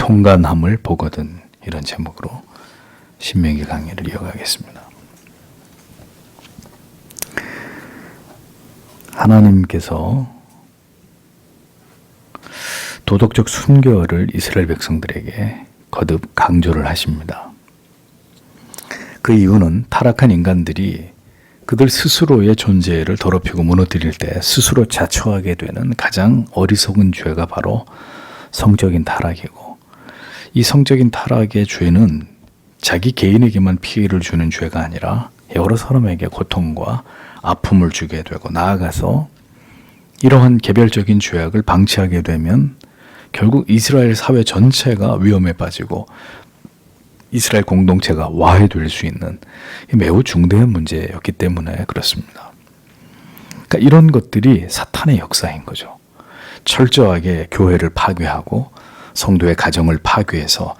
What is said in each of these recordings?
통간함을 보거든. 이런 제목으로 신명기 강의를 이어가겠습니다. 하나님께서 도덕적 순결을 이스라엘 백성들에게 거듭 강조를 하십니다. 그 이유는 타락한 인간들이 그들 스스로의 존재를 더럽히고 무너뜨릴 때 스스로 자초하게 되는 가장 어리석은 죄가 바로 성적인 타락이고, 이 성적인 타락의 죄는 자기 개인에게만 피해를 주는 죄가 아니라 여러 사람에게 고통과 아픔을 주게 되고, 나아가서 이러한 개별적인 죄악을 방치하게 되면 결국 이스라엘 사회 전체가 위험에 빠지고 이스라엘 공동체가 와해될 수 있는 매우 중대한 문제였기 때문에 그렇습니다. 그러니까 이런 것들이 사탄의 역사인 거죠. 철저하게 교회를 파괴하고 성도의 가정을 파괴해서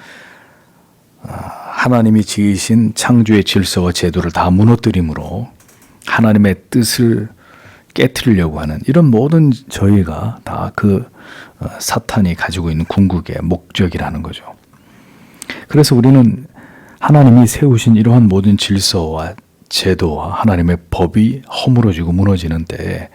하나님이 지으신 창조의 질서와 제도를 다 무너뜨림으로 하나님의 뜻을 깨트리려고 하는 이런 모든 저희가 다 그 사탄이 가지고 있는 궁극의 목적이라는 거죠. 그래서 우리는 하나님이 세우신 이러한 모든 질서와 제도와 하나님의 법이 허물어지고 무너지는 때에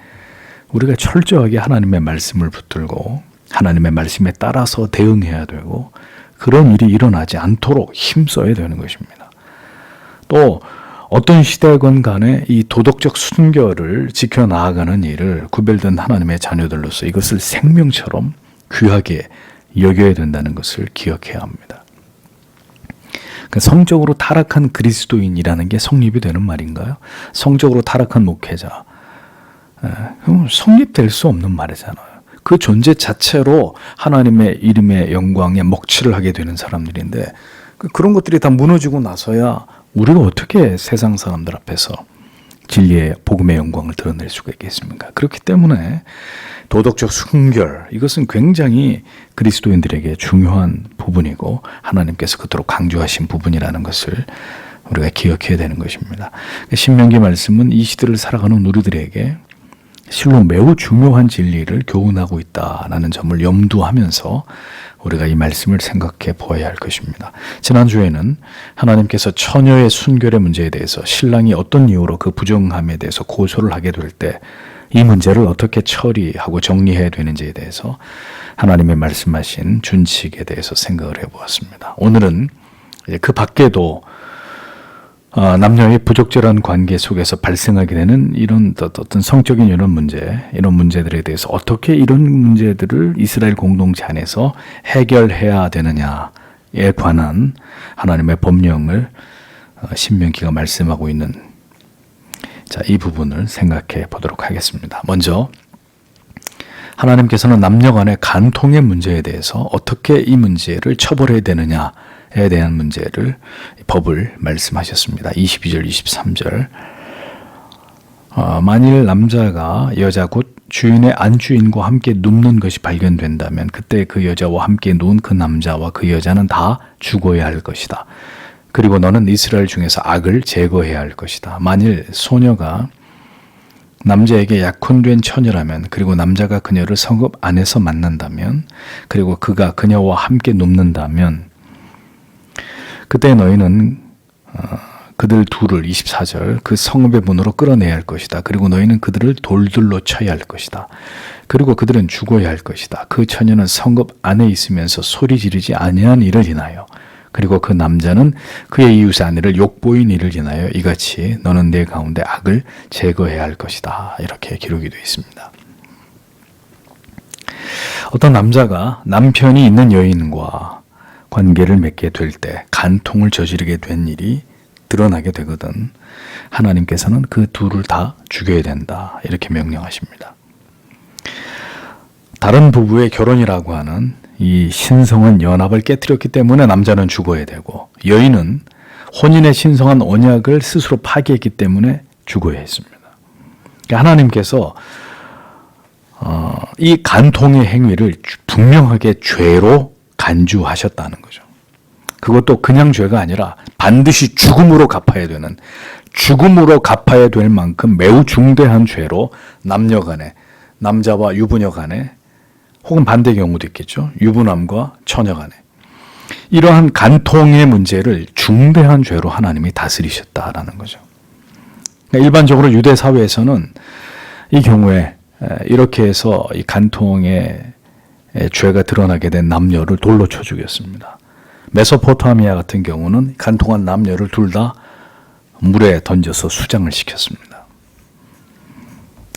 우리가 철저하게 하나님의 말씀을 붙들고 하나님의 말씀에 따라서 대응해야 되고, 그런 일이 일어나지 않도록 힘써야 되는 것입니다. 또 어떤 시대건 간에 이 도덕적 순결을 지켜나가는 일을 구별된 하나님의 자녀들로서 이것을 생명처럼 귀하게 여겨야 된다는 것을 기억해야 합니다. 그러니까 성적으로 타락한 그리스도인이라는 게 성립이 되는 말인가요? 성적으로 타락한 목회자, 성립될 수 없는 말이잖아요. 그 존재 자체로 하나님의 이름의 영광에 먹칠을 하게 되는 사람들인데, 그런 것들이 다 무너지고 나서야 우리가 어떻게 세상 사람들 앞에서 진리의 복음의 영광을 드러낼 수가 있겠습니까? 그렇기 때문에 도덕적 순결, 이것은 굉장히 그리스도인들에게 중요한 부분이고 하나님께서 그토록 강조하신 부분이라는 것을 우리가 기억해야 되는 것입니다. 신명기 말씀은 이 시대를 살아가는 우리들에게 실로 매우 중요한 진리를 교훈하고 있다는 점을 염두하면서 우리가 이 말씀을 생각해 보아야 할 것입니다. 지난주에는 하나님께서 처녀의 순결의 문제에 대해서 신랑이 어떤 이유로 그 부정함에 대해서 고소를 하게 될 때 이 문제를 어떻게 처리하고 정리해야 되는지에 대해서 하나님의 말씀하신 준칙에 대해서 생각을 해보았습니다. 오늘은 그 밖에도 남녀의 부적절한 관계 속에서 발생하게 되는 이런 어떤 성적인 이런 문제들에 대해서 어떻게 이런 문제들을 이스라엘 공동체 안에서 해결해야 되느냐에 관한 하나님의 법령을 신명기가 말씀하고 있는 이 부분을 생각해 보도록 하겠습니다. 먼저 하나님께서는 남녀 간의 간통의 문제에 대해서 어떻게 이 문제를 처벌해야 되느냐에 대한 문제를, 법을 말씀하셨습니다. 22절, 23절. 만일 남자가 여자 곧 주인의 안주인과 함께 눕는 것이 발견된다면 그때 그 여자와 함께 누운 그 남자와 그 여자는 다 죽어야 할 것이다. 그리고 너는 이스라엘 중에서 악을 제거해야 할 것이다. 만일 소녀가 남자에게 약혼된 처녀라면, 그리고 남자가 그녀를 성읍 안에서 만난다면, 그리고 그가 그녀와 함께 눕는다면, 그때 너희는 그들 둘을, 24절, 그 성읍의 문으로 끌어내야 할 것이다. 그리고 너희는 그들을 돌들로 쳐야 할 것이다. 그리고 그들은 죽어야 할 것이다. 그 처녀는 성읍 안에 있으면서 소리 지르지 아니한 일을 인하여, 그리고 그 남자는 그의 이웃의 아내를 욕보인 일을 인하여 이같이 너는 내 가운데 악을 제거해야 할 것이다. 이렇게 기록이 되어 있습니다. 어떤 남자가 남편이 있는 여인과 관계를 맺게 될 때 간통을 저지르게 된 일이 드러나게 되거든 하나님께서는 그 둘을 다 죽여야 된다. 이렇게 명령하십니다. 다른 부부의 결혼이라고 하는 이 신성한 연합을 깨뜨렸기 때문에 남자는 죽어야 되고, 여인은 혼인의 신성한 언약을 스스로 파기했기 때문에 죽어야 했습니다. 그러니까 하나님께서 이 간통의 행위를 분명하게 죄로 간주하셨다는 거죠. 그것도 그냥 죄가 아니라 반드시 죽음으로 갚아야 되는, 죽음으로 갚아야 될 만큼 매우 중대한 죄로 남녀 간에, 남자와 유부녀 간에, 혹은 반대 경우도 있겠죠. 유부남과 처녀 간에 이러한 간통의 문제를 중대한 죄로 하나님이 다스리셨다라는 거죠. 그러니까 일반적으로 유대 사회에서는 이 경우에 이렇게 해서 이 간통의 죄가 드러나게 된 남녀를 돌로 쳐 죽였습니다. 메소포타미아 같은 경우는 간통한 남녀를 둘 다 물에 던져서 수장을 시켰습니다.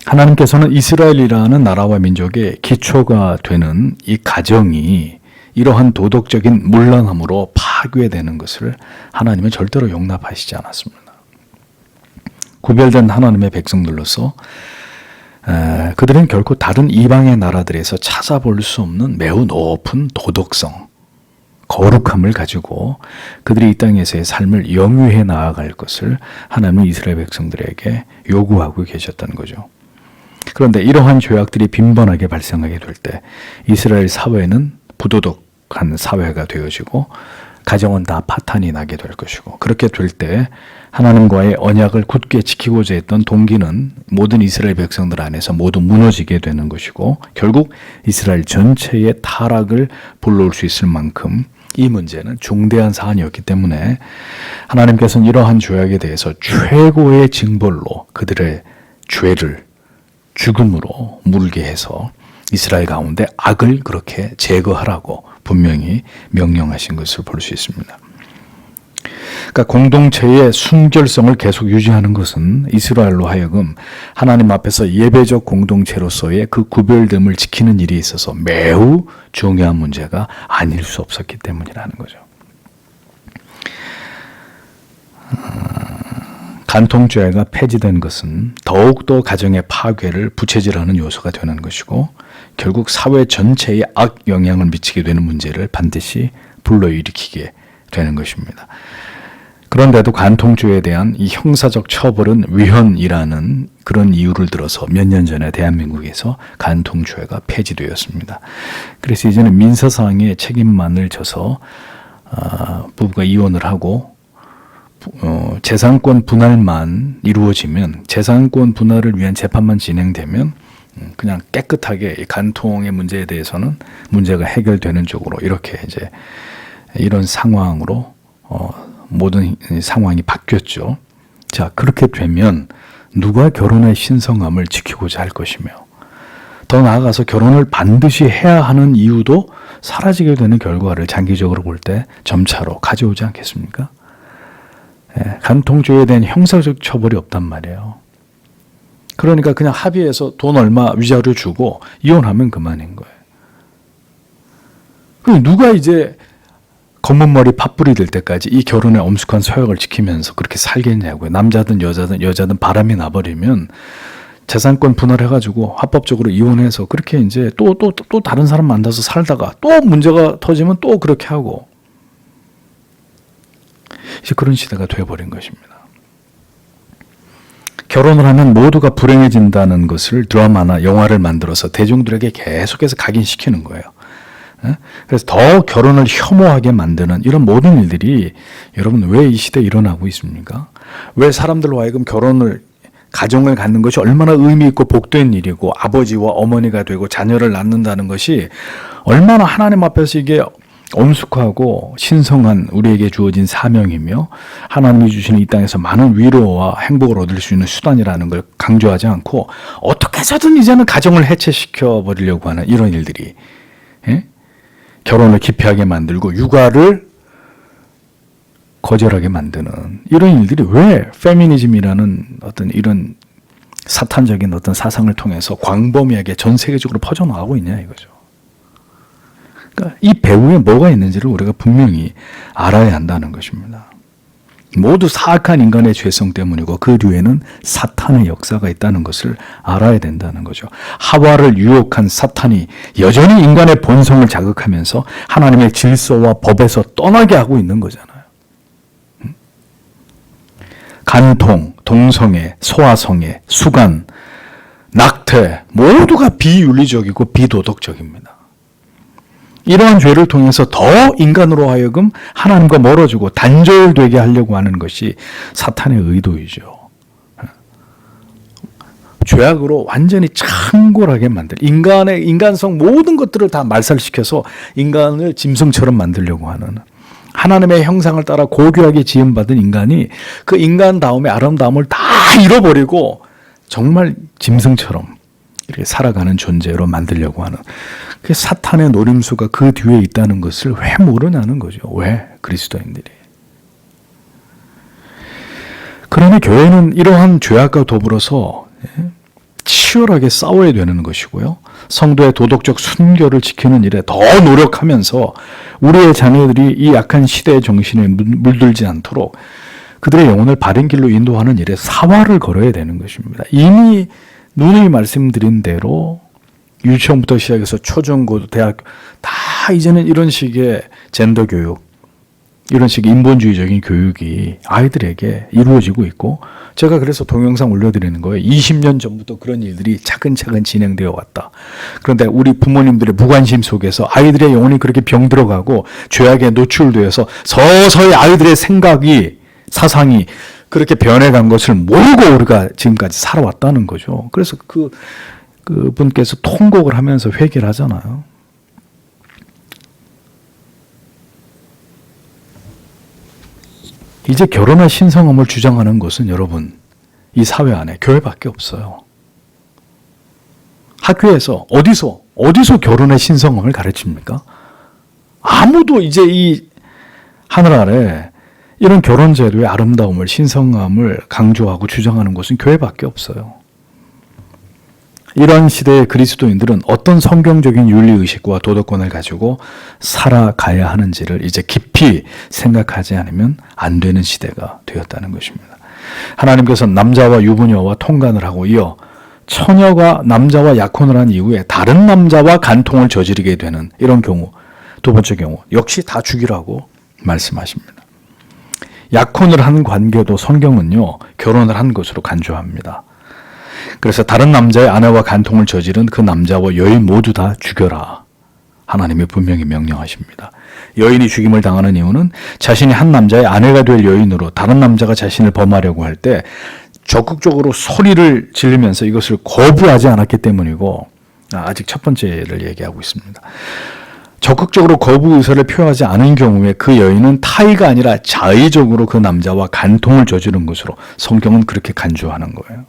하나님께서는 이스라엘이라는 나라와 민족의 기초가 되는 이 가정이 이러한 도덕적인 문란함으로 파괴되는 것을 하나님은 절대로 용납하시지 않았습니다. 구별된 하나님의 백성들로서 그들은 결코 다른 이방의 나라들에서 찾아볼 수 없는 매우 높은 도덕성, 거룩함을 가지고 그들이 이 땅에서의 삶을 영위해 나아갈 것을 하나님은 이스라엘 백성들에게 요구하고 계셨던 거죠. 그런데 이러한 죄악들이 빈번하게 발생하게 될 때 이스라엘 사회는 부도덕한 사회가 되어지고 가정은 다 파탄이 나게 될 것이고, 그렇게 될 때 하나님과의 언약을 굳게 지키고자 했던 동기는 모든 이스라엘 백성들 안에서 모두 무너지게 되는 것이고, 결국 이스라엘 전체의 타락을 불러올 수 있을 만큼 이 문제는 중대한 사안이었기 때문에 하나님께서는 이러한 죄악에 대해서 최고의 징벌로 그들의 죄를 죽음으로 물게 해서 이스라엘 가운데 악을 그렇게 제거하라고 분명히 명령하신 것을 볼 수 있습니다. 그러니까 공동체의 순결성을 계속 유지하는 것은 이스라엘로 하여금 하나님 앞에서 예배적 공동체로서의 그 구별됨을 지키는 일에 있어서 매우 중요한 문제가 아닐 수 없었기 때문이라는 거죠. 간통죄가 폐지된 것은 더욱더 가정의 파괴를 부채질하는 요소가 되는 것이고, 결국 사회 전체에 악 영향을 미치게 되는 문제를 반드시 불러일으키게 되는 것입니다. 그런데도 간통죄에 대한 이 형사적 처벌은 위헌이라는 그런 이유를 들어서 몇 년 전에 대한민국에서 간통죄가 폐지되었습니다. 그래서 이제는 민사상의 책임만을 져서 부부가 이혼을 하고 재산권 분할만 이루어지면, 재산권 분할을 위한 재판만 진행되면 그냥 깨끗하게 간통의 문제에 대해서는 문제가 해결되는 쪽으로 이렇게 이제 이런 상황으로 모든 상황이 바뀌었죠. 자, 그렇게 되면 누가 결혼의 신성함을 지키고자 할 것이며, 더 나아가서 결혼을 반드시 해야 하는 이유도 사라지게 되는 결과를 장기적으로 볼 때 점차로 가져오지 않겠습니까? 간통죄에 대한 형사적 처벌이 없단 말이에요. 그러니까 그냥 합의해서 돈 얼마 위자료 주고 이혼하면 그만인 거예요. 그럼 누가 이제 검은 머리 팥불이 될 때까지 이 결혼의 엄숙한 서약을 지키면서 그렇게 살겠냐고요. 남자든 여자든 바람이 나버리면 재산권 분할해가지고 합법적으로 이혼해서 그렇게 이제 또 다른 사람 만나서 살다가 또 문제가 터지면 또 그렇게 하고, 이제 그런 시대가 되어버린 것입니다. 결혼을 하면 모두가 불행해진다는 것을 드라마나 영화를 만들어서 대중들에게 계속해서 각인시키는 거예요. 그래서 더 결혼을 혐오하게 만드는 이런 모든 일들이 여러분 왜 이 시대에 일어나고 있습니까? 왜 사람들로 하여금 가정을 갖는 것이 얼마나 의미 있고 복된 일이고 아버지와 어머니가 되고 자녀를 낳는다는 것이 얼마나 하나님 앞에서 이게 엄숙하고 신성한 우리에게 주어진 사명이며 하나님이 주시는 이 땅에서 많은 위로와 행복을 얻을 수 있는 수단이라는 걸 강조하지 않고 어떻게 해서든 이제는 가정을 해체시켜 버리려고 하는 이런 일들이, 결혼을 기피하게 만들고 육아를 거절하게 만드는 이런 일들이 왜 페미니즘이라는 어떤 이런 사탄적인 어떤 사상을 통해서 광범위하게 전 세계적으로 퍼져나가고 있냐 이거죠. 그러니까 이 배후에 뭐가 있는지를 우리가 분명히 알아야 한다는 것입니다. 모두 사악한 인간의 죄성 때문이고 그 뒤에는 사탄의 역사가 있다는 것을 알아야 된다는 거죠. 하와를 유혹한 사탄이 여전히 인간의 본성을 자극하면서 하나님의 질서와 법에서 떠나게 하고 있는 거잖아요. 간통, 동성애, 소아성애, 수간, 낙태 모두가 비윤리적이고 비도덕적입니다. 이러한 죄를 통해서 더 인간으로 하여금 하나님과 멀어지고 단절되게 하려고 하는 것이 사탄의 의도이죠. 죄악으로 완전히 창궐하게 만들, 인간성 모든 것들을 다 말살시켜서 인간을 짐승처럼 만들려고 하는 하나님의 형상을 따라 고귀하게 지음받은 인간이 그 인간다움의 아름다움을 다 잃어버리고 정말 짐승처럼 이렇게 살아가는 존재로 만들려고 하는 그 사탄의 노림수가 그 뒤에 있다는 것을 왜 모르냐는 거죠. 왜 그리스도인들이. 그러니 교회는 이러한 죄악과 더불어서 치열하게 싸워야 되는 것이고요. 성도의 도덕적 순결을 지키는 일에 더 노력하면서 우리의 자녀들이 이 약한 시대의 정신에 물들지 않도록 그들의 영혼을 바른 길로 인도하는 일에 사활을 걸어야 되는 것입니다. 이미 누누이 말씀드린 대로 유치원부터 시작해서 초중고, 대학교 다 이제는 이런 식의 젠더 교육, 이런 식의 인본주의적인 교육이 아이들에게 이루어지고 있고, 제가 그래서 동영상 올려드리는 거예요. 20년 전부터 그런 일들이 차근차근 진행되어 왔다. 그런데 우리 부모님들의 무관심 속에서 아이들의 영혼이 그렇게 병들어가고 죄악에 노출되어서 서서히 아이들의 생각이, 사상이 그렇게 변해간 것을 모르고 우리가 지금까지 살아왔다는 거죠. 그래서 그분께서 통곡을 하면서 회개를 하잖아요. 이제 결혼의 신성함을 주장하는 것은 여러분, 이 사회 안에 교회밖에 없어요. 학교에서 어디서 결혼의 신성함을 가르칩니까? 아무도 이제 이 하늘 아래 이런 결혼 제도의 아름다움을, 신성함을 강조하고 주장하는 곳은 교회밖에 없어요. 이러한 시대의 그리스도인들은 어떤 성경적인 윤리의식과 도덕권을 가지고 살아가야 하는지를 이제 깊이 생각하지 않으면 안 되는 시대가 되었다는 것입니다. 하나님께서 남자와 유부녀와 통간을 하고 이어 처녀가 남자와 약혼을 한 이후에 다른 남자와 간통을 저지르게 되는 이런 경우, 두 번째 경우 역시 다 죽이라고 말씀하십니다. 약혼을 한 관계도 성경은요, 결혼을 한 것으로 간주합니다. 그래서 다른 남자의 아내와 간통을 저지른 그 남자와 여인 모두 다 죽여라. 하나님이 분명히 명령하십니다. 여인이 죽임을 당하는 이유는 자신이 한 남자의 아내가 될 여인으로 다른 남자가 자신을 범하려고 할 때 적극적으로 소리를 지르면서 이것을 거부하지 않았기 때문이고, 아직 첫 번째를 얘기하고 있습니다. 적극적으로 거부 의사를 표하지 않은 경우에 그 여인은 타의가 아니라 자의적으로 그 남자와 간통을 저지른 것으로 성경은 그렇게 간주하는 거예요.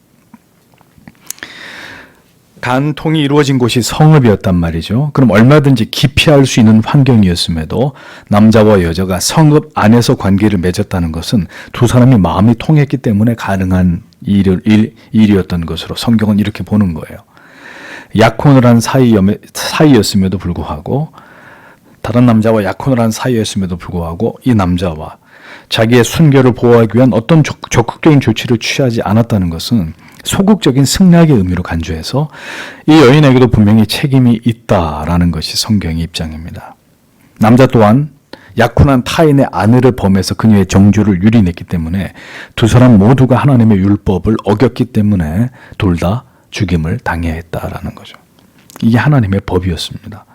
간통이 이루어진 곳이 성읍이었단 말이죠. 그럼 얼마든지 기피할 수 있는 환경이었음에도 남자와 여자가 성읍 안에서 관계를 맺었다는 것은 두 사람이 마음이 통했기 때문에 가능한 일이었던 것으로 성경은 이렇게 보는 거예요. 약혼을 한 사이였음에도 불구하고, 다른 남자와 약혼을 한 사이였음에도 불구하고 이 남자와 자기의 순결을 보호하기 위한 어떤 적극적인 조치를 취하지 않았다는 것은 소극적인 승낙의 의미로 간주해서 이 여인에게도 분명히 책임이 있다라는 것이 성경의 입장입니다. 남자 또한 약혼한 타인의 아내를 범해서 그녀의 정죄를 유린했기 때문에 두 사람 모두가 하나님의 율법을 어겼기 때문에 둘 다 죽임을 당해야 했다라는 거죠. 이게 하나님의 법이었습니다.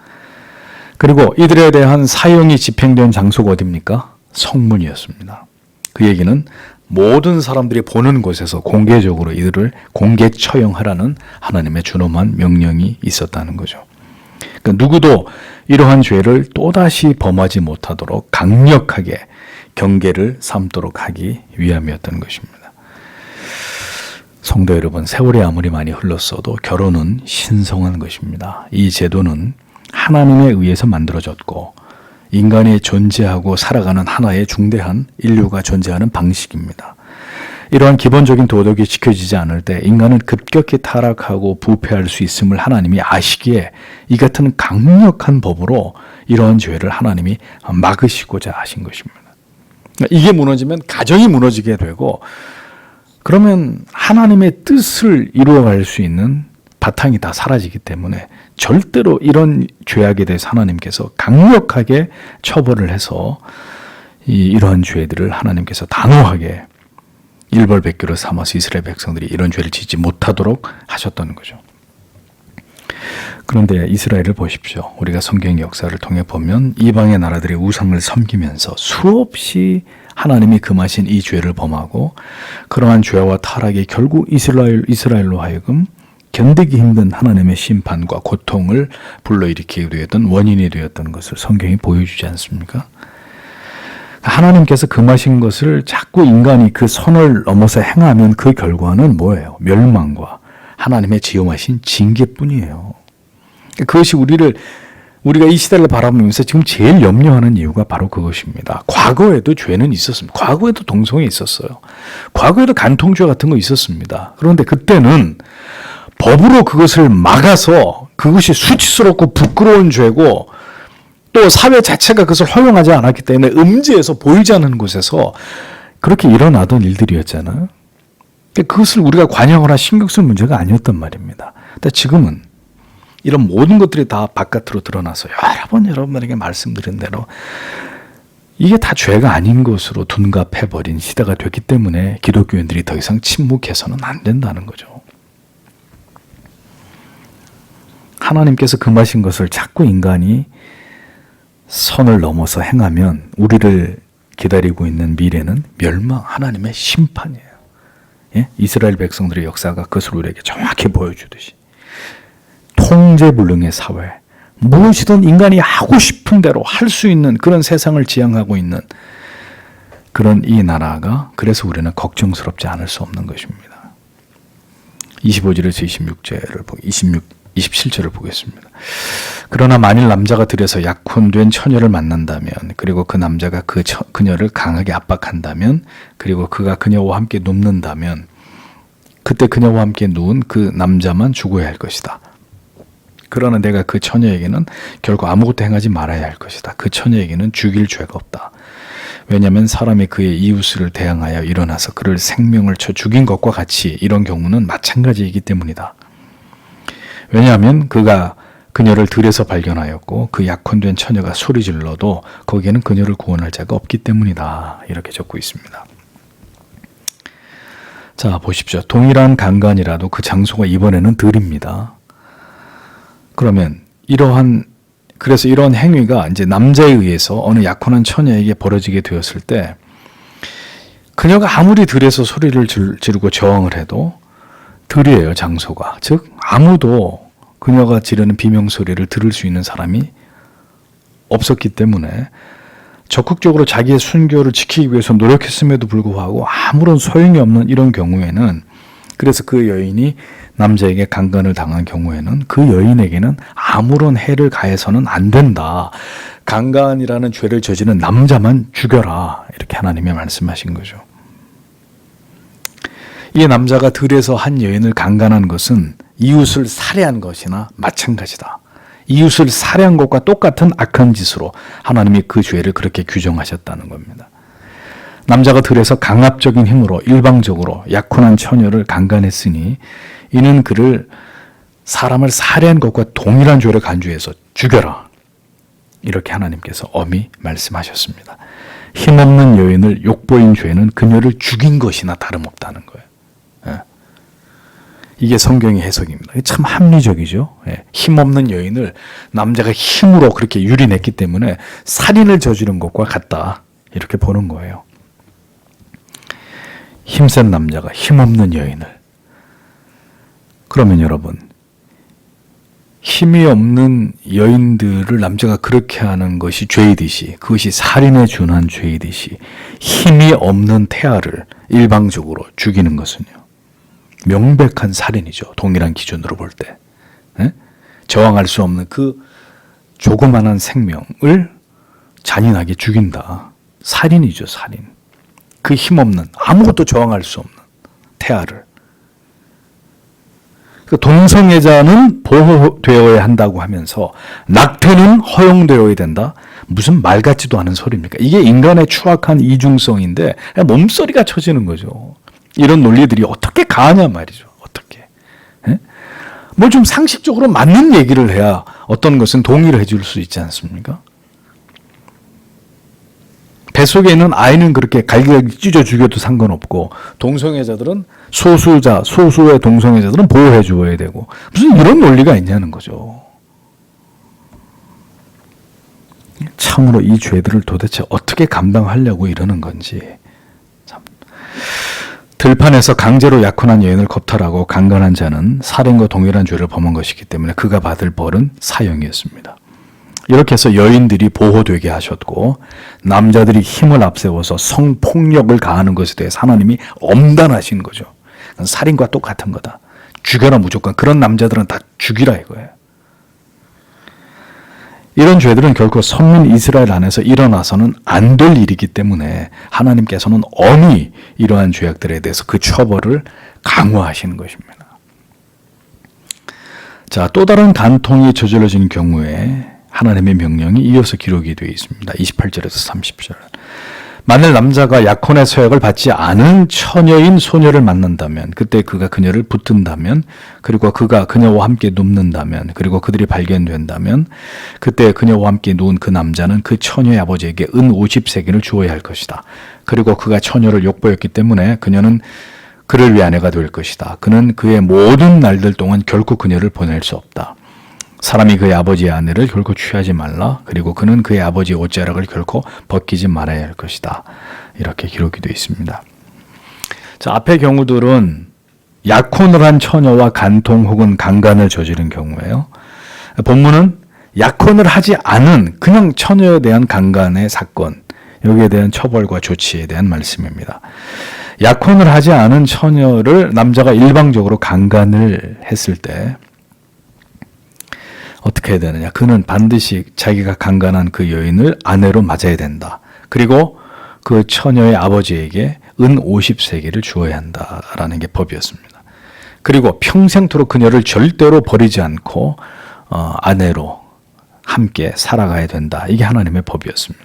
그리고 이들에 대한 사형이 집행된 장소가 어디입니까? 성문이었습니다. 그 얘기는 모든 사람들이 보는 곳에서 공개적으로 이들을 공개 처형하라는 하나님의 준엄한 명령이 있었다는 거죠. 그러니까 누구도 이러한 죄를 또다시 범하지 못하도록 강력하게 경계를 삼도록 하기 위함이었던 것입니다. 성도 여러분, 세월이 아무리 많이 흘렀어도 결혼은 신성한 것입니다. 이 제도는 하나님에 의해서 만들어졌고 인간이 존재하고 살아가는 하나의 중대한 인류가 존재하는 방식입니다. 이러한 기본적인 도덕이 지켜지지 않을 때 인간은 급격히 타락하고 부패할 수 있음을 하나님이 아시기에 이 같은 강력한 법으로 이러한 죄를 하나님이 막으시고자 하신 것입니다. 이게 무너지면 가정이 무너지게 되고, 그러면 하나님의 뜻을 이루어갈 수 있는 바탕이 다 사라지기 때문에 절대로 이런 죄악에 대해서 하나님께서 강력하게 처벌을 해서 이러한 죄들을 하나님께서 단호하게 일벌백계로 삼아서 이스라엘 백성들이 이런 죄를 짓지 못하도록 하셨다는 거죠. 그런데 이스라엘을 보십시오. 우리가 성경의 역사를 통해 보면 이방의 나라들의 우상을 섬기면서 수없이 하나님이 금하신 이 죄를 범하고, 그러한 죄와 타락이 결국 이스라엘로 하여금 견디기 힘든 하나님의 심판과 고통을 불러일으키게 되었던 원인이 되었던 것을 성경이 보여주지 않습니까? 하나님께서 금하신 것을 자꾸 인간이 그 선을 넘어서 행하면 그 결과는 뭐예요? 멸망과 하나님의 지엄하신 징계뿐이에요. 그것이 우리가 이 시대를 바라보면서 지금 제일 염려하는 이유가 바로 그것입니다. 과거에도 죄는 있었습니다. 과거에도 동성애 있었어요. 과거에도 간통죄 같은 거 있었습니다. 그런데 그때는 법으로 그것을 막아서 그것이 수치스럽고 부끄러운 죄고 또 사회 자체가 그것을 허용하지 않았기 때문에 음지에서 보이지 않는 곳에서 그렇게 일어나던 일들이었잖아요. 그것을 우리가 관여하거나 신경 쓸 문제가 아니었단 말입니다. 근데 지금은 이런 모든 것들이 다 바깥으로 드러나서 여러 번 여러분에게 말씀드린 대로 이게 다 죄가 아닌 것으로 둔갑해버린 시대가 됐기 때문에 기독교인들이 더 이상 침묵해서는 안 된다는 거죠. 하나님께서 금하신 것을 자꾸 인간이 선을 넘어서 행하면 우리를 기다리고 있는 미래는 멸망, 하나님의 심판이에요. 예? 이스라엘 백성들의 역사가 그것을 우리에게 정확히 보여주듯이 통제불능의 사회, 무엇이든 인간이 하고 싶은 대로 할 수 있는 그런 세상을 지향하고 있는 그런 이 나라가 그래서 우리는 걱정스럽지 않을 수 없는 것입니다. 25절에서 27절을 보겠습니다. 그러나 만일 남자가 들여서 약혼된 처녀를 만난다면 그리고 그 남자가 그녀를 강하게 압박한다면 그리고 그가 그녀와 함께 눕는다면 그때 그녀와 함께 누운 그 남자만 죽어야 할 것이다. 그러나 내가 그 처녀에게는 결코 아무것도 행하지 말아야 할 것이다. 그 처녀에게는 죽일 죄가 없다. 왜냐하면 사람이 그의 이웃을 대항하여 일어나서 그를 생명을 쳐 죽인 것과 같이 이런 경우는 마찬가지이기 때문이다. 왜냐하면 그가 그녀를 들에서 발견하였고 그 약혼된 처녀가 소리질러도 거기에는 그녀를 구원할 자가 없기 때문이다. 이렇게 적고 있습니다. 자, 보십시오. 동일한 강간이라도 그 장소가 이번에는 들입니다. 그러면 그래서 이러한 행위가 이제 남자에 의해서 어느 약혼한 처녀에게 벌어지게 되었을 때 그녀가 아무리 들에서 소리를 지르고 저항을 해도 들이에요, 장소가. 즉 아무도 그녀가 지르는 비명소리를 들을 수 있는 사람이 없었기 때문에 적극적으로 자기의 순교를 지키기 위해서 노력했음에도 불구하고 아무런 소용이 없는 이런 경우에는 그래서 그 여인이 남자에게 강간을 당한 경우에는 그 여인에게는 아무런 해를 가해서는 안 된다. 강간이라는 죄를 저지른 남자만 죽여라. 이렇게 하나님이 말씀하신 거죠. 이 남자가 들에서 한 여인을 강간한 것은 이웃을 살해한 것이나 마찬가지다. 이웃을 살해한 것과 똑같은 악한 짓으로 하나님이 그 죄를 그렇게 규정하셨다는 겁니다. 남자가 들에서 강압적인 힘으로 일방적으로 약혼한 처녀를 강간했으니 이는 그를 사람을 살해한 것과 동일한 죄를 간주해서 죽여라. 이렇게 하나님께서 엄히 말씀하셨습니다. 힘없는 여인을 욕보인 죄는 그녀를 죽인 것이나 다름없다는 거예요. 이게 성경의 해석입니다. 참 합리적이죠. 힘없는 여인을 남자가 힘으로 그렇게 유린했기 때문에 살인을 저지른 것과 같다. 이렇게 보는 거예요. 힘센 남자가 힘없는 여인을. 그러면 여러분, 힘이 없는 여인들을 남자가 그렇게 하는 것이 죄이듯이 그것이 살인에 준한 죄이듯이 힘이 없는 태아를 일방적으로 죽이는 것은요. 명백한 살인이죠. 동일한 기준으로 볼 때. 저항할 수 없는 그 조그만한 생명을 잔인하게 죽인다. 살인이죠. 살인. 그 힘없는 아무것도 저항할 수 없는 태아를. 그 동성애자는 보호되어야 한다고 하면서 낙태는 허용되어야 된다. 무슨 말 같지도 않은 소리입니까? 이게 인간의 추악한 이중성인데 몸서리가 쳐지는 거죠. 이런 논리들이 어떻게 가하냐 말이죠. 어떻게. 뭐 좀 상식적으로 맞는 얘기를 해야 어떤 것은 동의를 해줄 수 있지 않습니까? 뱃속에 있는 아이는 그렇게 갈기갈기 찢어 죽여도 상관없고 동성애자들은 소수의 동성애자들은 보호해 주어야 되고 무슨 이런 논리가 있냐는 거죠. 참으로 이 죄들을 도대체 어떻게 감당하려고 이러는 건지. 참. 들판에서 강제로 약혼한 여인을 겁탈하고 강간한 자는 살인과 동일한 죄를 범한 것이기 때문에 그가 받을 벌은 사형이었습니다. 이렇게 해서 여인들이 보호되게 하셨고 남자들이 힘을 앞세워서 성폭력을 가하는 것에 대해서 하나님이 엄단하신 거죠. 살인과 똑같은 거다. 죽여라 무조건. 그런 남자들은 다 죽이라 이거예요. 이런 죄들은 결코 선민 이스라엘 안에서 일어나서는 안 될 일이기 때문에 하나님께서는 엄히 이러한 죄악들에 대해서 그 처벌을 강화하시는 것입니다. 자, 또 다른 간통이 저질러진 경우에 하나님의 명령이 이어서 기록이 되어 있습니다. 28절에서 30절. 만일 남자가 약혼의 서약을 받지 않은 처녀인 소녀를 만난다면, 그때 그가 그녀를 붙든다면, 그리고 그가 그녀와 함께 눕는다면, 그리고 그들이 발견된다면, 그때 그녀와 함께 누운 그 남자는 그 처녀의 아버지에게 은 50세겔을 주어야 할 것이다. 그리고 그가 처녀를 욕보였기 때문에 그녀는 그를 위해 아내가 될 것이다. 그는 그의 모든 날들 동안 결코 그녀를 보낼 수 없다. 사람이 그의 아버지의 아내를 결코 취하지 말라. 그리고 그는 그의 아버지의 옷자락을 결코 벗기지 말아야 할 것이다. 이렇게 기록이 되어 있습니다. 자, 앞의 경우들은 약혼을 한 처녀와 간통 혹은 강간을 저지른 경우예요. 본문은 약혼을 하지 않은 그냥 처녀에 대한 강간의 사건, 여기에 대한 처벌과 조치에 대한 말씀입니다. 약혼을 하지 않은 처녀를 남자가 일방적으로 강간을 했을 때 어떻게 해야 되느냐? 그는 반드시 자기가 강간한 그 여인을 아내로 맞아야 된다. 그리고 그 처녀의 아버지에게 은 50세겔을 주어야 한다라는 게 법이었습니다. 그리고 평생토록 그녀를 절대로 버리지 않고 아내로 함께 살아가야 된다. 이게 하나님의 법이었습니다.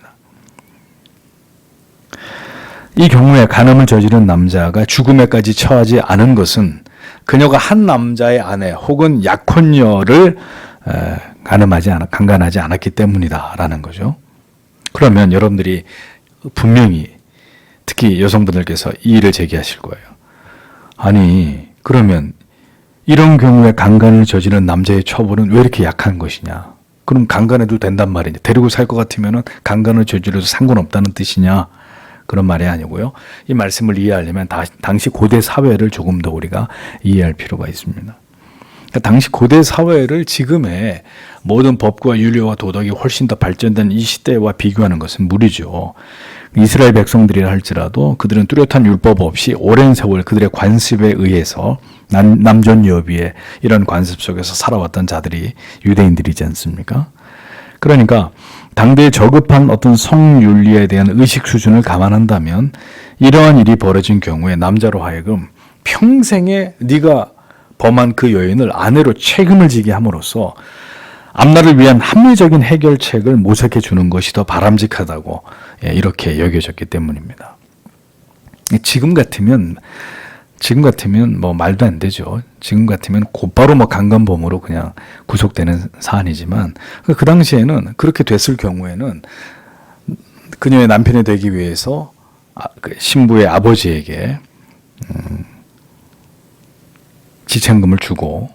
이 경우에 간음을 저지른 남자가 죽음에까지 처하지 않은 것은 그녀가 한 남자의 아내 혹은 약혼녀를 강간하지 않았기 때문이다라는 거죠. 그러면 여러분들이 분명히 특히 여성분들께서 이의를 제기하실 거예요. 아니, 그러면 이런 경우에 강간을 저지른 남자의 처벌은 왜 이렇게 약한 것이냐? 그럼 강간해도 된단 말이냐? 데리고 살 것 같으면 강간을 저질러도 상관없다는 뜻이냐? 그런 말이 아니고요. 이 말씀을 이해하려면 당시 고대 사회를 조금 더 우리가 이해할 필요가 있습니다. 당시 고대 사회를 지금의 모든 법과 윤리와 도덕이 훨씬 더 발전된 이 시대와 비교하는 것은 무리죠. 이스라엘 백성들이라 할지라도 그들은 뚜렷한 율법 없이 오랜 세월 그들의 관습에 의해서 남존 여비의 이런 관습 속에서 살아왔던 자들이 유대인들이지 않습니까? 그러니까 당대의 저급한 어떤 성윤리에 대한 의식 수준을 감안한다면 이러한 일이 벌어진 경우에 남자로 하여금 평생에 네가 범한 그 여인을 아내로 책임을 지게 함으로써 앞날을 위한 합리적인 해결책을 모색해 주는 것이 더 바람직하다고 이렇게 여겨졌기 때문입니다. 지금 같으면 뭐 말도 안 되죠. 지금 같으면 곧바로 뭐 강간범으로 그냥 구속되는 사안이지만 그 당시에는 그렇게 됐을 경우에는 그녀의 남편이 되기 위해서 신부의 아버지에게 지참금을 주고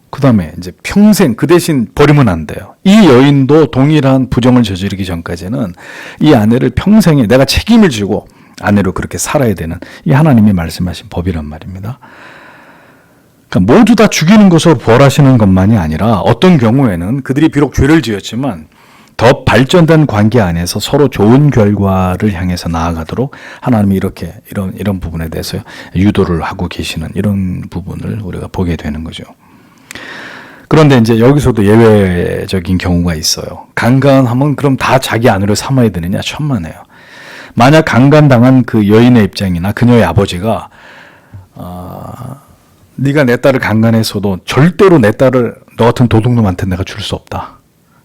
그 다음에 이제 평생 그 대신 버리면 안 돼요. 이 여인도 동일한 부정을 저지르기 전까지는 이 아내를 평생에 내가 책임을 지고 아내로 그렇게 살아야 되는 이 하나님이 말씀하신 법이란 말입니다. 그러니까 모두 다 죽이는 것으로 벌하시는 것만이 아니라 어떤 경우에는 그들이 비록 죄를 지었지만 더 발전된 관계 안에서 서로 좋은 결과를 향해서 나아가도록 하나님이 이렇게 이런 부분에 대해서 유도를 하고 계시는 이런 부분을 우리가 보게 되는 거죠. 그런데 이제 여기서도 예외적인 경우가 있어요. 강간하면 그럼 다 자기 아내로 삼아야 되느냐? 천만에요. 만약 강간당한 그 여인의 입장이나 그녀의 아버지가 네가 내 딸을 강간했어도 절대로 내 딸을 너 같은 도둑놈한테 내가 줄 수 없다.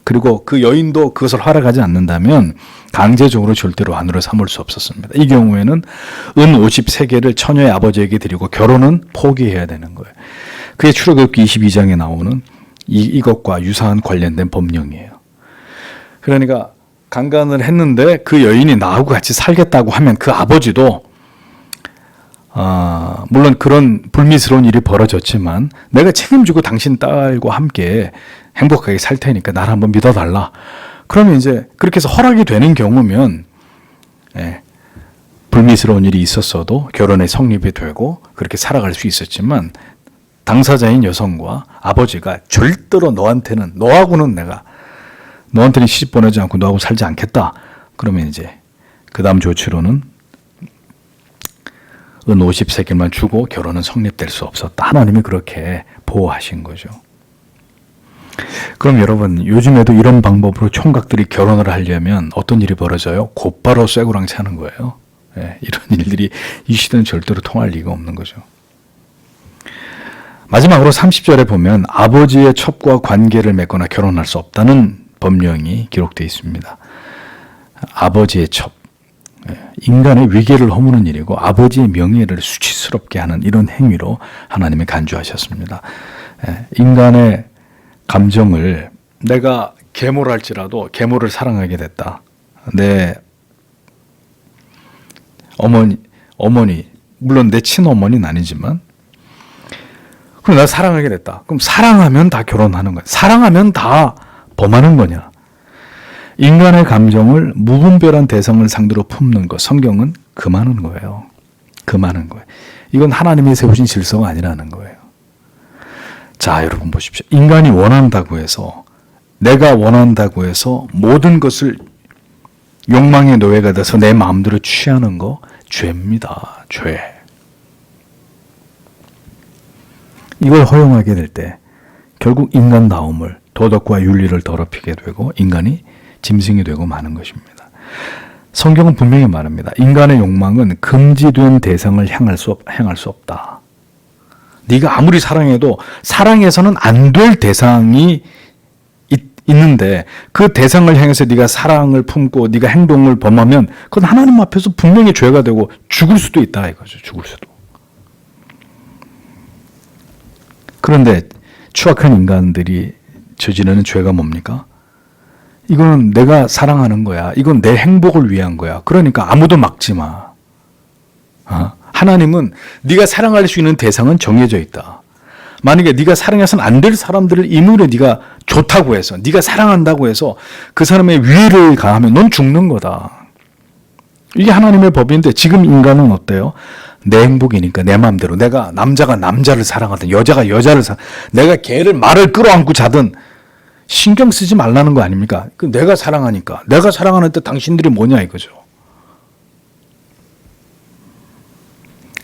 그리고 그 여인도 그것을 허락하지 않는다면 강제적으로 절대로 아내로 삼을 수 없었습니다. 이 경우에는 은 50세겔을 처녀의 아버지에게 드리고 결혼은 포기해야 되는 거예요. 그게 출애굽기 22장에 나오는 이것과 유사한 관련된 법령이에요. 그러니까 강간을 했는데 그 여인이 나하고 같이 살겠다고 하면 그 아버지도 물론 그런 불미스러운 일이 벌어졌지만 내가 책임지고 당신 딸과 함께 행복하게 살 테니까 나를 한번 믿어달라. 그러면 이제 그렇게 해서 허락이 되는 경우면 불미스러운 일이 있었어도 결혼에 성립이 되고 그렇게 살아갈 수 있었지만 당사자인 여성과 아버지가 절대로 너하고는 내가 너한테는 시집 보내지 않고 너하고 살지 않겠다. 그러면 이제 그 다음 조치로는 은 50세겔만 주고 결혼은 성립될 수 없었다. 하나님이 그렇게 보호하신 거죠. 그럼 여러분, 요즘에도 이런 방법으로 총각들이 결혼을 하려면 어떤 일이 벌어져요? 곧바로 쇠고랑 차는 거예요. 예, 이런 일들이 이 시대는 절대로 통할 리가 없는 거죠. 마지막으로 30절에 보면 아버지의 첩과 관계를 맺거나 결혼할 수 없다는 법령이 기록되어 있습니다. 아버지의 첩, 인간의 위계를 허무는 일이고 아버지의 명예를 수치스럽게 하는 이런 행위로 하나님이 간주하셨습니다. 인간의 감정을 내가 계모랄지라도 계모를 사랑하게 됐다. 내 어머니, 물론 내 친어머니는 아니지만 그럼 나 사랑하게 됐다. 그럼 사랑하면 다 결혼하는 거야. 사랑하면 다 범하는 거냐. 인간의 감정을 무분별한 대상을 상대로 품는 것, 성경은 금하는 거예요. 금하는 거예요. 이건 하나님이 세우신 질서가 아니라는 거예요. 자, 여러분 보십시오. 인간이 원한다고 해서, 내가 원한다고 해서 모든 것을 욕망의 노예가 돼서 내 마음대로 취하는 거 죄입니다. 죄. 이걸 허용하게 될 때 결국 인간다움을, 도덕과 윤리를 더럽히게 되고 인간이 짐승이 되고 마는 것입니다. 성경은 분명히 말합니다. 인간의 욕망은 금지된 대상을 향할 수 없다. 네가 아무리 사랑해도 사랑해서는 안 될 대상이 있는데 그 대상을 향해서 네가 사랑을 품고 네가 행동을 범하면 그건 하나님 앞에서 분명히 죄가 되고 죽을 수도 있다 이거죠. 죽을 수도. 그런데 추악한 인간들이 저지르는 죄가 뭡니까? 이거는 내가 사랑하는 거야. 이건 내 행복을 위한 거야. 그러니까 아무도 막지 마. 하나님은 네가 사랑할 수 있는 대상은 정해져 있다. 만약에 네가 사랑해서는 안 될 사람들을 임의로 네가 좋다고 해서, 네가 사랑한다고 해서 그 사람의 위해를 가하면 넌 죽는 거다. 이게 하나님의 법인데 지금 인간은 어때요? 내 행복이니까 내 마음대로, 내가 남자가 남자를 사랑하든 여자가 여자를 내가 걔를 말을 끌어안고 자든 신경 쓰지 말라는 거 아닙니까? 내가 사랑하니까. 내가 사랑하는데 당신들이 뭐냐 이거죠.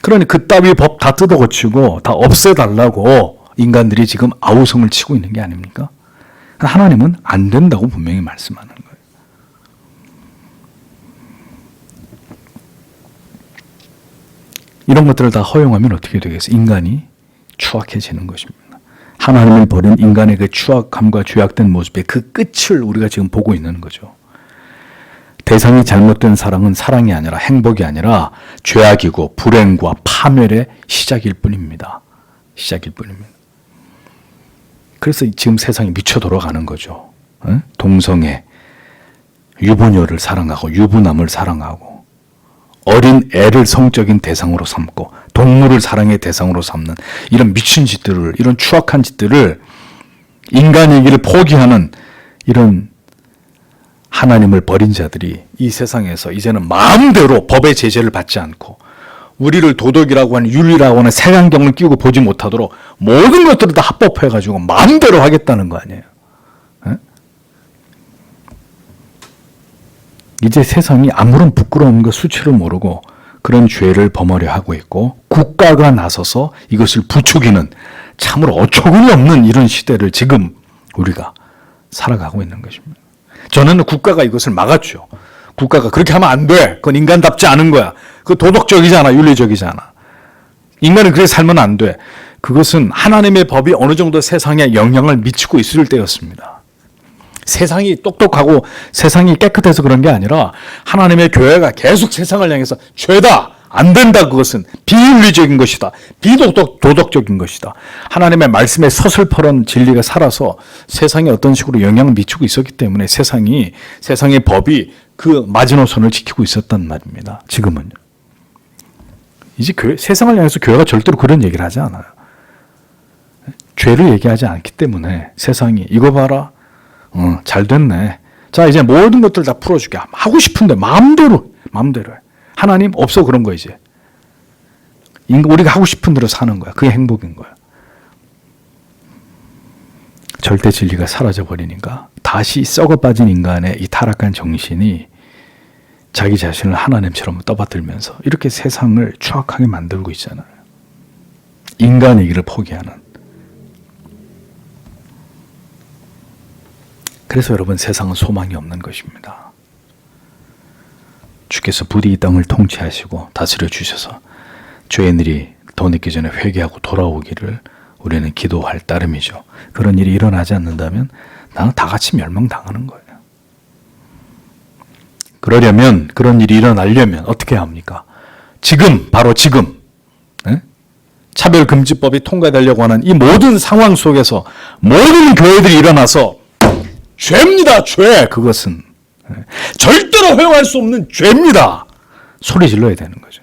그러니 그따위 법 다 뜯어고치고 다 없애달라고 인간들이 지금 아우성을 치고 있는 게 아닙니까? 하나님은 안 된다고 분명히 말씀하는 거예요. 이런 것들을 다 허용하면 어떻게 되겠어요? 인간이 추악해지는 것입니다. 하나님을 버린 인간의 그 추악함과 죄악된 모습의 그 끝을 우리가 지금 보고 있는 거죠. 대상이 잘못된 사랑은 사랑이 아니라 행복이 아니라 죄악이고 불행과 파멸의 시작일 뿐입니다. 시작일 뿐입니다. 그래서 지금 세상이 미쳐 돌아가는 거죠. 동성애, 유부녀를 사랑하고 유부남을 사랑하고 어린 애를 성적인 대상으로 삼고 동물을 사랑의 대상으로 삼는 이런 미친 짓들을, 이런 추악한 짓들을, 인간이기를 포기하는 이런 하나님을 버린 자들이 이 세상에서 이제는 마음대로 법의 제재를 받지 않고 우리를 도덕이라고 하는 윤리라고 하는 색안경을 끼고 보지 못하도록 모든 것들을 다 합법해가지고 마음대로 하겠다는 거 아니에요. 이제 세상이 아무런 부끄러움과 수치를 모르고 그런 죄를 범하려 하고 있고 국가가 나서서 이것을 부추기는 참으로 어처구니 없는 이런 시대를 지금 우리가 살아가고 있는 것입니다. 저는 국가가 이것을 막았죠. 국가가 그렇게 하면 안 돼. 그건 인간답지 않은 거야. 그거 도덕적이잖아. 윤리적이잖아. 인간은 그렇게 살면 안 돼. 그것은 하나님의 법이 어느 정도 세상에 영향을 미치고 있을 때였습니다. 세상이 똑똑하고 세상이 깨끗해서 그런 게 아니라 하나님의 교회가 계속 세상을 향해서 죄다, 안 된다, 그것은 비윤리적인 것이다, 비도덕적인 것이다. 하나님의 말씀에 서슬퍼런 진리가 살아서 세상에 어떤 식으로 영향을 미치고 있었기 때문에 세상의 법이 그 마지노선을 지키고 있었단 말입니다. 지금은요. 이제 세상을 향해서 교회가 절대로 그런 얘기를 하지 않아요. 죄를 얘기하지 않기 때문에 세상이 이거 봐라, 잘 됐네. 자, 이제 모든 것들 다 풀어줄게. 하고 싶은데 마음대로 해. 하나님 없어, 그런 거 이제. 우리가 하고 싶은 대로 사는 거야. 그게 행복인 거야. 절대 진리가 사라져 버리니까 다시 썩어 빠진 인간의 이 타락한 정신이 자기 자신을 하나님처럼 떠받들면서 이렇게 세상을 추악하게 만들고 있잖아요. 인간의 길을 포기하는. 그래서 여러분, 세상은 소망이 없는 것입니다. 주께서 부디 이 땅을 통치하시고 다스려 주셔서 죄인들이 더 늦기 전에 회개하고 돌아오기를 우리는 기도할 따름이죠. 그런 일이 일어나지 않는다면 나는 다 같이 멸망당하는 거예요. 그러려면, 그런 일이 일어나려면 어떻게 합니까? 지금, 바로 지금, 차별금지법이 통과되려고 하는 이 모든 상황 속에서 모든 교회들이 일어나서 죄입니다, 죄! 그것은 절대로 허용할 수 없는 죄입니다. 소리 질러야 되는 거죠.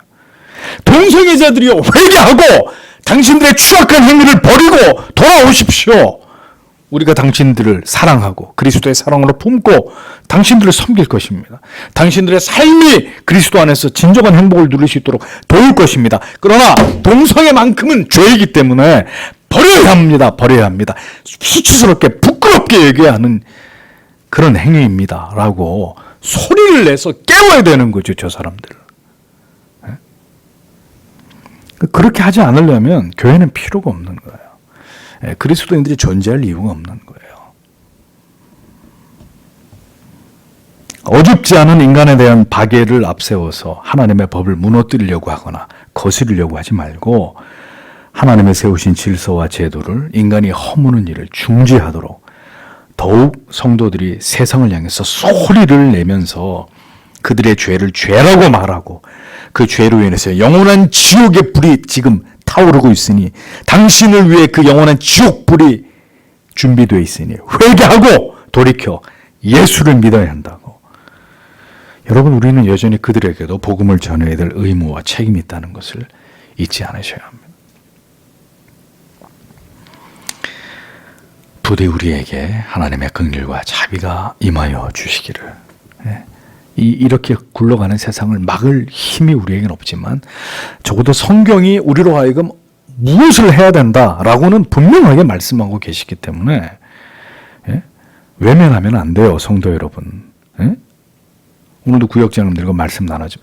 동성애자들이요, 회개하고 당신들의 추악한 행위를 버리고 돌아오십시오. 우리가 당신들을 사랑하고 그리스도의 사랑으로 품고 당신들을 섬길 것입니다. 당신들의 삶이 그리스도 안에서 진정한 행복을 누릴 수 있도록 도울 것입니다. 그러나 동성애만큼은 죄이기 때문에 버려야 합니다. 버려야 합니다. 수치스럽게 부끄럽게 얘기해야 하는 그런 행위입니다. 라고 소리를 내서 깨워야 되는 거죠, 저 사람들을. 그렇게 하지 않으려면 교회는 필요가 없는 거예요. 그리스도인들이 존재할 이유가 없는 거예요. 어줍지 않은 인간에 대한 박해를 앞세워서 하나님의 법을 무너뜨리려고 하거나 거스르려고 하지 말고 하나님의 세우신 질서와 제도를 인간이 허무는 일을 중지하도록 더욱 성도들이 세상을 향해서 소리를 내면서 그들의 죄를 죄라고 말하고 그 죄로 인해서 영원한 지옥의 불이 지금 타오르고 있으니 당신을 위해 그 영원한 지옥불이 준비되어 있으니 회개하고 돌이켜 예수를 믿어야 한다고. 여러분, 우리는 여전히 그들에게도 복음을 전해야 될 의무와 책임이 있다는 것을 잊지 않으셔야 합니다. 부디 우리에게 하나님의 긍휼과 자비가 임하여 주시기를. 이렇게 굴러가는 세상을 막을 힘이 우리에게는 없지만 적어도 성경이 우리로 하여금 무엇을 해야 된다라고는 분명하게 말씀하고 계시기 때문에 외면하면 안 돼요, 성도 여러분. 오늘도 구역장님들과 말씀 나누죠.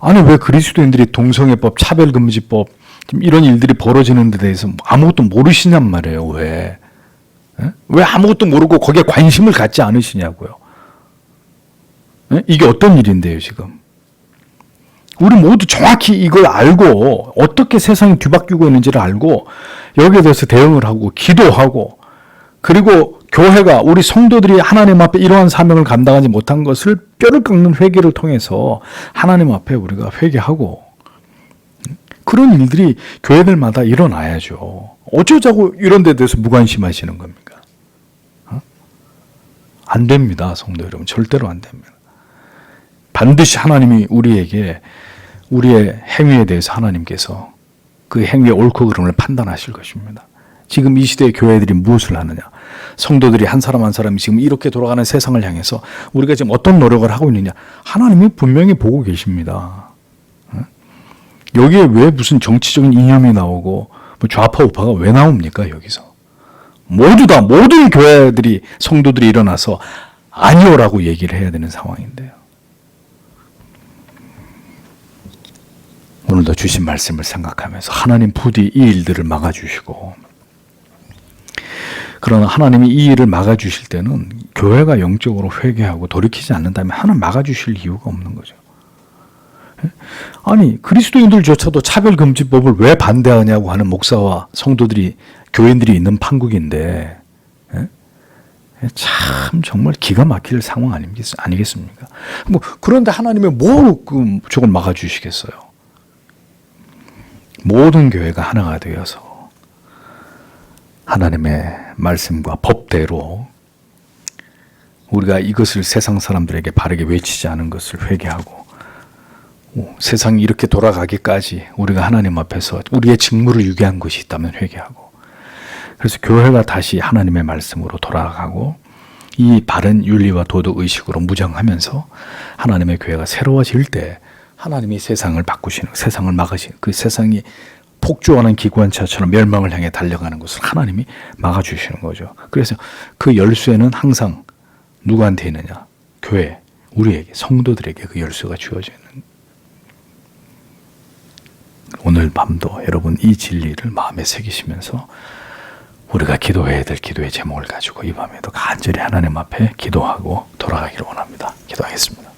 아니, 왜 그리스도인들이 동성애법, 차별금지법 이런 일들이 벌어지는 데 대해서 아무것도 모르시냔 말이에요. 왜 아무것도 모르고 거기에 관심을 갖지 않으시냐고요. 이게 어떤 일인데요, 지금? 우리 모두 정확히 이걸 알고 어떻게 세상이 뒤바뀌고 있는지를 알고 여기에 대해서 대응을 하고 기도하고 그리고 교회가 우리 성도들이 하나님 앞에 이러한 사명을 감당하지 못한 것을 뼈를 깎는 회개를 통해서 하나님 앞에 우리가 회개하고 그런 일들이 교회들마다 일어나야죠. 어쩌자고 이런 데 대해서 무관심하시는 겁니까? 안 됩니다, 성도 여러분. 절대로 안 됩니다. 반드시 하나님이 우리에게 우리의 행위에 대해서 하나님께서 그 행위의 옳고 그름을 판단하실 것입니다. 지금 이 시대의 교회들이 무엇을 하느냐? 성도들이 한 사람 한 사람이 지금 이렇게 돌아가는 세상을 향해서 우리가 지금 어떤 노력을 하고 있느냐? 하나님이 분명히 보고 계십니다. 여기에 왜 무슨 정치적인 이념이 나오고 좌파 우파가 왜 나옵니까? 여기서 모두 다 모든 교회들이 성도들이 일어나서 아니오라고 얘기를 해야 되는 상황인데요. 오늘도 주신 말씀을 생각하면서 하나님 부디 이 일들을 막아주시고, 그러나 하나님이 이 일을 막아주실 때는 교회가 영적으로 회개하고 돌이키지 않는다면 하나님 막아주실 이유가 없는 거죠. 아니, 그리스도인들조차도 차별금지법을 왜 반대하냐고 하는 목사와 성도들이, 교인들이 있는 판국인데, 참 정말 기가 막힐 상황 아니겠습니까? 그런데 하나님이 뭐로 저걸 막아주시겠어요? 모든 교회가 하나가 되어서 하나님의 말씀과 법대로 우리가 이것을 세상 사람들에게 바르게 외치지 않은 것을 회개하고, 세상이 이렇게 돌아가기까지 우리가 하나님 앞에서 우리의 직무를 유기한 것이 있다면 회개하고, 그래서 교회가 다시 하나님의 말씀으로 돌아가고 이 바른 윤리와 도덕 의식으로 무장하면서 하나님의 교회가 새로워질 때 하나님이 세상을 바꾸시는, 세상을 막으시는, 그 세상이 폭주하는 기관차처럼 멸망을 향해 달려가는 것을 하나님이 막아주시는 거죠. 그래서 그 열쇠는 항상 누구한테 있느냐? 교회, 우리에게, 성도들에게 그 열쇠가 주어져 있는. 오늘 밤도 여러분 이 진리를 마음에 새기시면서 우리가 기도해야 될 기도의 제목을 가지고 이 밤에도 간절히 하나님 앞에 기도하고 돌아가기를 원합니다. 기도하겠습니다.